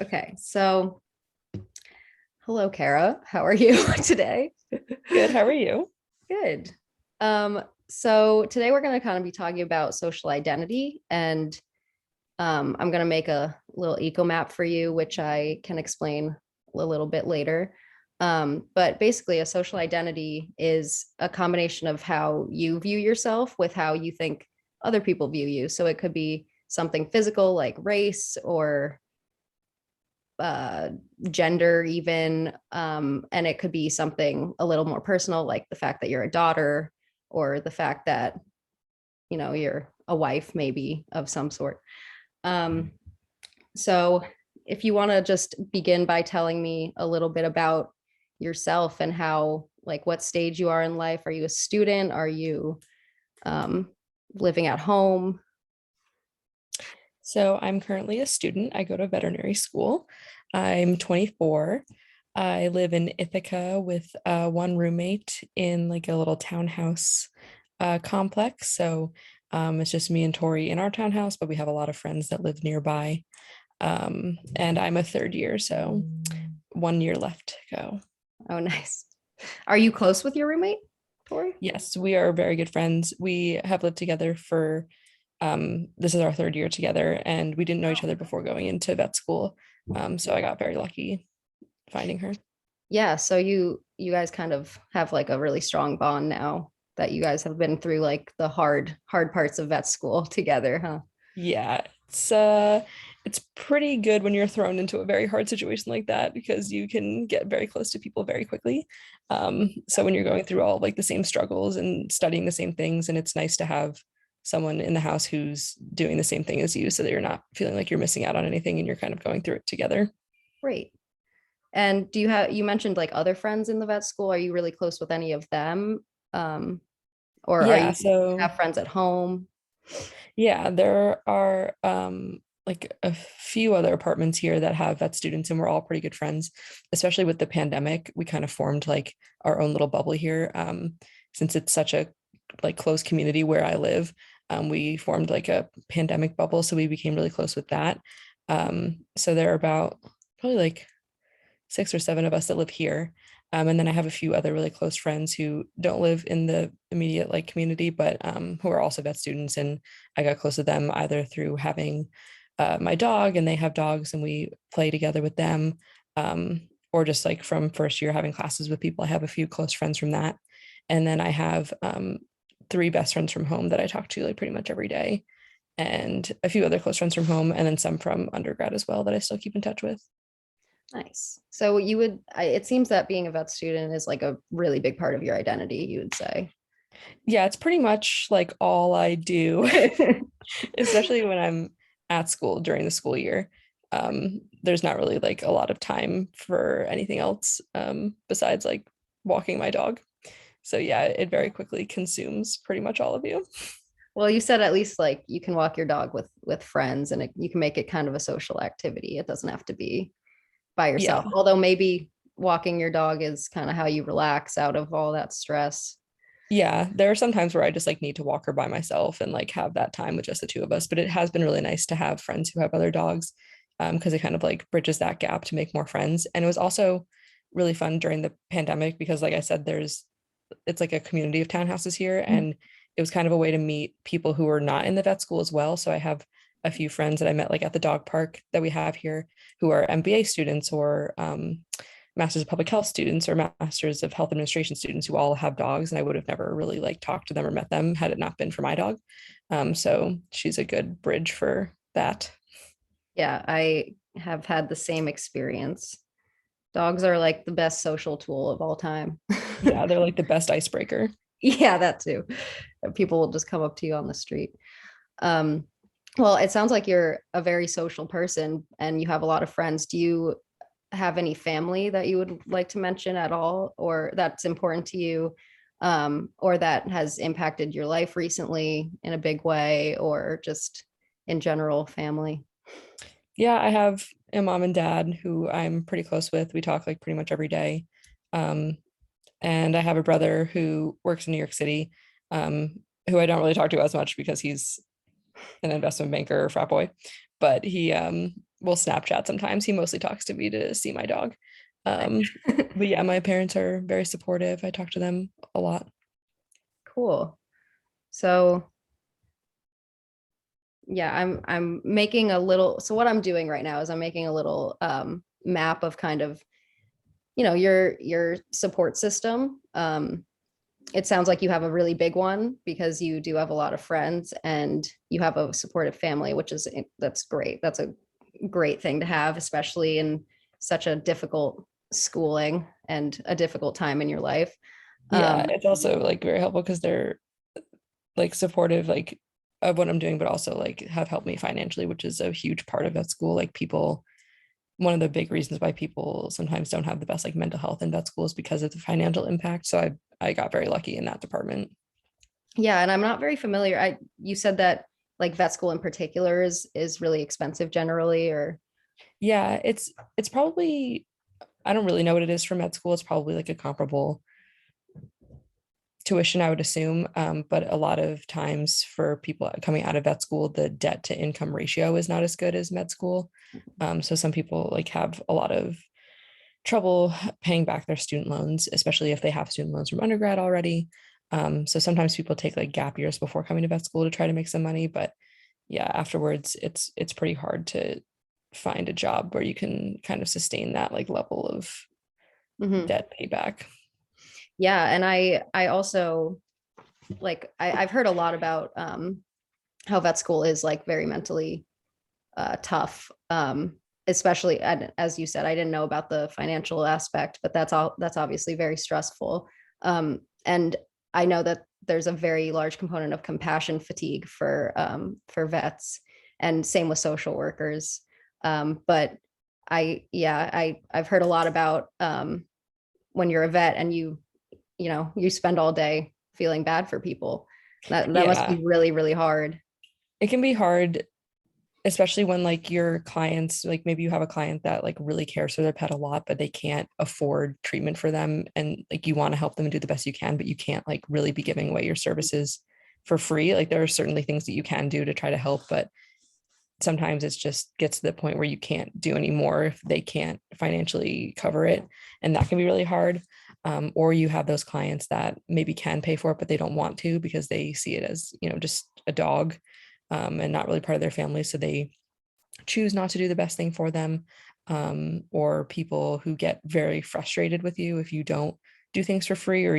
Okay, so hello, Kara. How are you today? Good. How are you? Good. So today we're going to kind of be talking about social identity, and I'm going to make a little eco map for you, which I can explain a little bit later. But basically, a social identity is a combination of how you view yourself with how you think other people view you. So it could be something physical like race or uh, gender even, and it could be something a little more personal like the fact that you're a daughter or the fact that you're a wife maybe of some sort. Um, so if you want to just begin by telling me a little bit about yourself and how, like, what stage you are in life. Are you a student? Are you um, living at home? So I'm currently a student. I go to veterinary school. I'm 24. I live in Ithaca with one roommate in like a little townhouse complex. So it's just me and Tori in our townhouse, but we have a lot of friends that live nearby. And I'm a third year, so 1 year left to go. Oh, nice. Are you close with your roommate, Tori? Yes, we are very good friends. We have lived together for this is our third year together, and we didn't know each other before going into vet school. So I got very lucky finding her. Yeah, so you guys kind of have like a really strong bond now that you guys have been through like the hard parts of vet school together, huh? Yeah, it's pretty good when you're thrown into a very hard situation like that because you can get very close to people very quickly. So when you're going through all like the same struggles and studying the same things, and it's nice to have someone in the house who's doing the same thing as you so that you're not feeling like you're missing out on anything and you're kind of going through it together. Great. And you mentioned like other friends in the vet school. Are you really close with any of them? Um, or are Yeah, you so have friends at home? yeah, there are like a few other apartments here that have vet students, and we're all pretty good friends. Especially with the pandemic, we kind of formed like our own little bubble here. Since it's such a like close community where I live, we formed like a pandemic bubble, so we became really close with that. So there are about probably like 6 or 7 of us that live here. And then I have a few other really close friends who don't live in the immediate like community, but who are also vet students. And I got close to them either through having my dog, and they have dogs, and we play together with them, or just like from first year having classes with people. I have a few close friends from that. And then I have 3 best friends from home that I talk to like pretty much every day, and a few other close friends from home, and then some from undergrad as well that I still keep in touch with. Nice. So you would, it seems that being a vet student is like a really big part of your identity, you would say. Yeah, it's pretty much like all I do, especially when I'm at school during the school year. There's not really like a lot of time for anything else besides like walking my dog. So yeah, it very quickly consumes pretty much all of you. Well, you said at least like you can walk your dog with friends, and you can make it kind of a social activity. It doesn't have to be by yourself. Yeah. Although maybe walking your dog is kind of how you relax out of all that stress. Yeah, there are some times where I just like need to walk her by myself and like have that time with just the two of us. But it has been really nice to have friends who have other dogs, because it kind of like bridges that gap to make more friends. And it was also really fun during the pandemic because, like I said, it's like a community of townhouses here, and it was kind of a way to meet people who were not in the vet school as well. So I have a few friends that I met like at the dog park that we have here who are MBA students or Masters of Public Health students or Masters of Health Administration students who all have dogs, and I would have never really like talked to them or met them had it not been for my dog. So she's a good bridge for that. Yeah, I have had the same experience. Dogs are like the best social tool of all time. Yeah, they're like the best icebreaker. Yeah, that too. People will just come up to you on the street. Um, well, it sounds like you're a very social person and you have a lot of friends. Do you have any family that you would like to mention at all, or that's important to you, or that has impacted your life recently in a big way, or just in general, family? Yeah, I have a mom and dad who I'm pretty close with. We talk like pretty much every day. Um, and I have a brother who works in New York City, who I don't really talk to as much because he's an investment banker or frat boy, but we'll Snapchat sometimes. He mostly talks to me to see my dog. Um, but yeah, my parents are very supportive. I talk to them a lot. Cool. So yeah, I'm making a little, so what I'm doing right now is I'm making a little map of kind of, your support system. It sounds like you have a really big one because you do have a lot of friends and you have a supportive family, that's great. That's a great thing to have, especially in such a difficult schooling and a difficult time in your life. Yeah, Um, it's also like very helpful because they're like supportive like of what I'm doing, but also like have helped me financially, which is a huge part of vet school. Like people, one of the big reasons why people sometimes don't have the best like mental health in vet school is because of the financial impact. So I got very lucky in that department. yeah, and I'm not very familiar. You said that like vet school in particular is really expensive generally, or Yeah, it's probably I don't really know what it is for med school. It's probably like a comparable tuition, I would assume. But a lot of times for people coming out of vet school, the debt to income ratio is not as good as med school. So some people like have a lot of trouble paying back their student loans, especially if they have student loans from undergrad already. So sometimes people take like gap years before coming to vet school to try to make some money, but yeah, afterwards it's pretty hard to find a job where you can kind of sustain that like level of Mhm. debt payback. Yeah, and I also I've heard a lot about how vet school is like very mentally tough. Especially as you said, I didn't know about the financial aspect, but that's obviously very stressful. And I know that there's a very large component of compassion fatigue for vets, and same with social workers. But I've heard a lot about when you're a vet and you spend all day feeling bad for people. That must Yeah, be really, really hard. it can be hard, especially when like your clients, like maybe you have a client that like really cares for their pet a lot, but they can't afford treatment for them. And like you want to help them and do the best you can, but you can't like really be giving away your services for free. Like there are certainly things that you can do to try to help, but sometimes it's just gets to the point where you can't do any more if they can't financially cover it. And that can be really hard. Or you have those clients that maybe can pay for it, but they don't want to because they see it as, just a dog, and not really part of their family. So they choose not to do the best thing for them. Or people who get very frustrated with you if you don't do things for free, or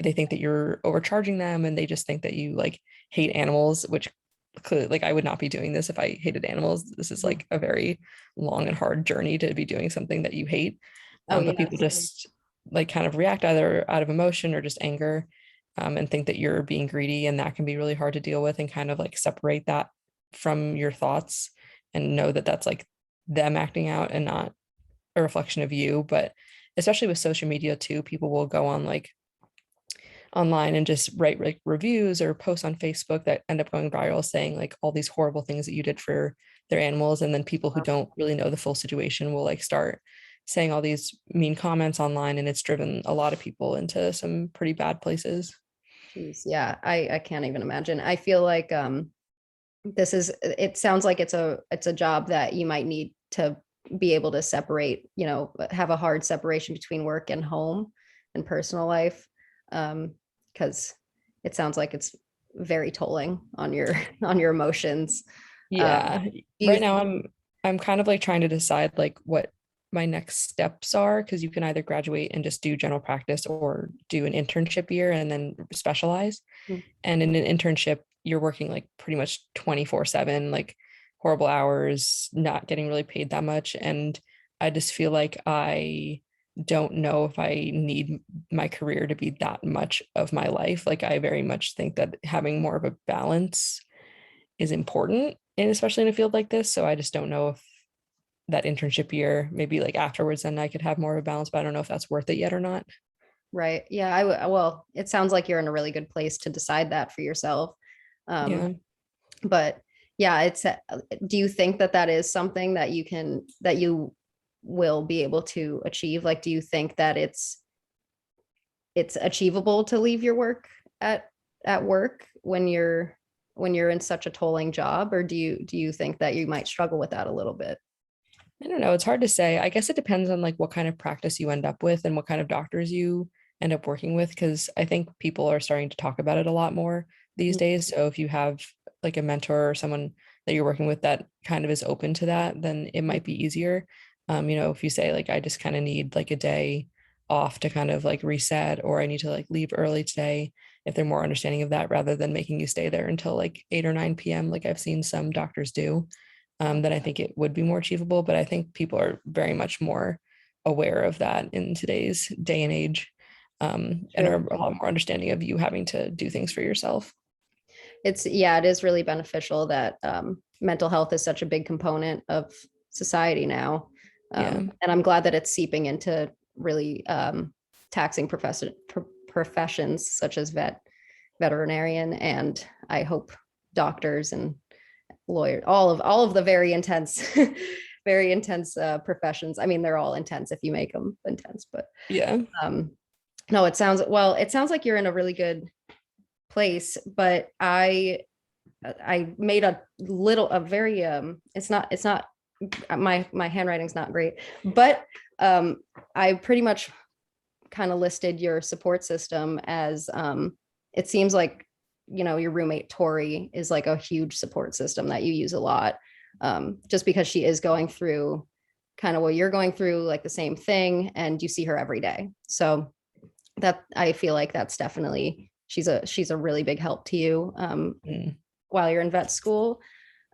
they think that you're overcharging them and they just think that you like hate animals, which clearly like I would not be doing this if I hated animals. This is Mhm. like a very long and hard journey to be doing something that you hate. Oh, But people yes. just like kind of react either out of emotion or just anger, and think that you're being greedy, and that can be really hard to deal with and kind of like separate that from your thoughts and know that that's like them acting out and not a reflection of you. But especially with social media too, people will go on like online and just write like reviews or posts on Facebook that end up going viral saying like all these horrible things that you did for their animals. And then people who don't really know the full situation will like start saying all these mean comments online, and it's driven a lot of people into some pretty bad places. Jeez, yeah, I can't even imagine. I feel like it sounds like it's a job that you might need to be able to separate, have a hard separation between work and home and personal life. Because it sounds like it's very tolling on your on your emotions. Yeah. Do you Right now I'm kind of like trying to decide like what my next steps are, because you can either graduate and just do general practice or do an internship year and then specialize. think? And in an internship, you're working like pretty much 24/7, like horrible hours, not getting really paid that much. And I just feel like I don't know if I need my career to be that much of my life. Like I very much think that having more of a balance is important, and especially in a field like this. So I just don't know if that internship year, maybe like afterwards, then I could have more of a balance, but I don't know if that's worth it yet or not. Right. Yeah, well, it sounds like you're in a really good place to decide that for yourself. Um, Yeah. but yeah, do you think that that is something that you will be able to achieve? Like, do you think that it's achievable to leave your work at work when you're in such a tolling job, or do you think that you might struggle with that a little bit? I don't know. It's hard to say. I guess it depends on like what kind of practice you end up with and what kind of doctors you end up working with. Cause I think people are starting to talk about it a lot more these Mhm. days. So if you have like a mentor or someone that you're working with that kind of is open to that, then it might be easier. If you say like I just kind of need like a day off to kind of like reset, or I need to like leave early today, if they're more understanding of that rather than making you stay there until like 8 or 9 p.m. like I've seen some doctors do, then I think it would be more achievable. But I think people are very much more aware of that in today's day and age, and are True. a lot more understanding of you having to do things for yourself. Yeah, it is really beneficial that mental health is such a big component of society now. Yeah. And I'm glad that it's seeping into really taxing professions such as veterinarian, and I hope doctors and lawyers, all of the very intense, very intense professions. I mean, they're all intense if you make them intense, but Yeah. um, no, it sounds like you're in a really good place, but I made a very it's not my handwriting's not great, but I pretty much kind of listed your support system as it seems like your roommate Tori is like a huge support system that you use a lot, just because she is going through kind of what you're going through, like the same thing, and you see her every day. So that I feel like that's definitely she's a really big help to you Mm. while you're in vet school.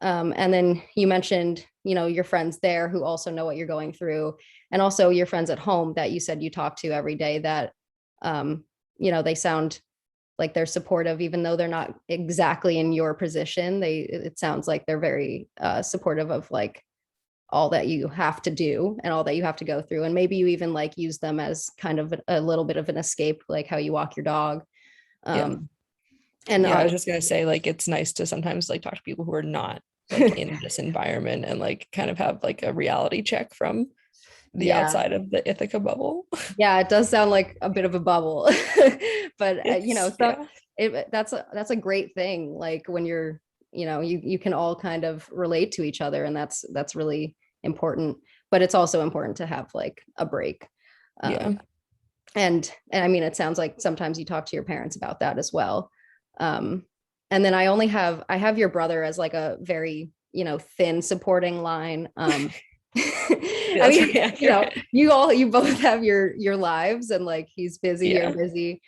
And then you mentioned, your friends there who also know what you're going through, and also your friends at home that you said you talk to every day that, they sound like they're supportive, even though they're not exactly in your position. It sounds like they're very supportive of like all that you have to do and all that you have to go through. And maybe you even like use them as kind of a little bit of an escape, like how you walk your dog. Yeah. Um, and Yeah. I was just gonna say, like, it's nice to sometimes like talk to people who are not like in this environment and like kind of have like a reality check from the yeah, outside of the Ithaca bubble. yeah, it does sound like a bit of a bubble, but It's so yeah. that's a great thing. Like when you can all kind of relate to each other, and that's really important. But it's also important to have like a break. Um, Yeah. and I mean, it sounds like sometimes you talk to your parents about that as well. Um, and then I have your brother as like a very thin supporting line. Yeah, I that's mean, pretty accurate. you both have your lives, and like he's busy, you're Yeah. busy.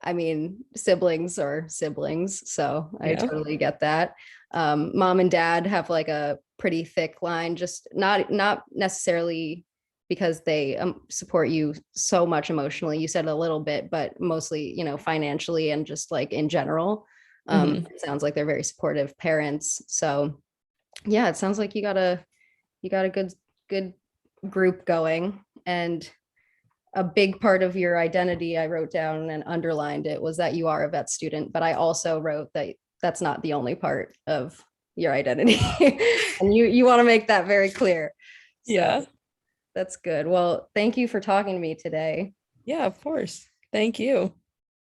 I mean, siblings are siblings, so I Yeah. totally get that. Mom and dad have like a pretty thick line, just not necessarily because they support you so much emotionally. You said a little bit, but mostly, financially and just like in general. Hmm. It sounds like they're very supportive parents. So yeah, it sounds like you got a good group going. And a big part of your identity, I wrote down and underlined it, was that you are a vet student, but I also wrote that that's not the only part of your identity. And you want to make that very clear. So Yeah. that's good. Well, thank you for talking to me today. Yeah, of course. Thank you.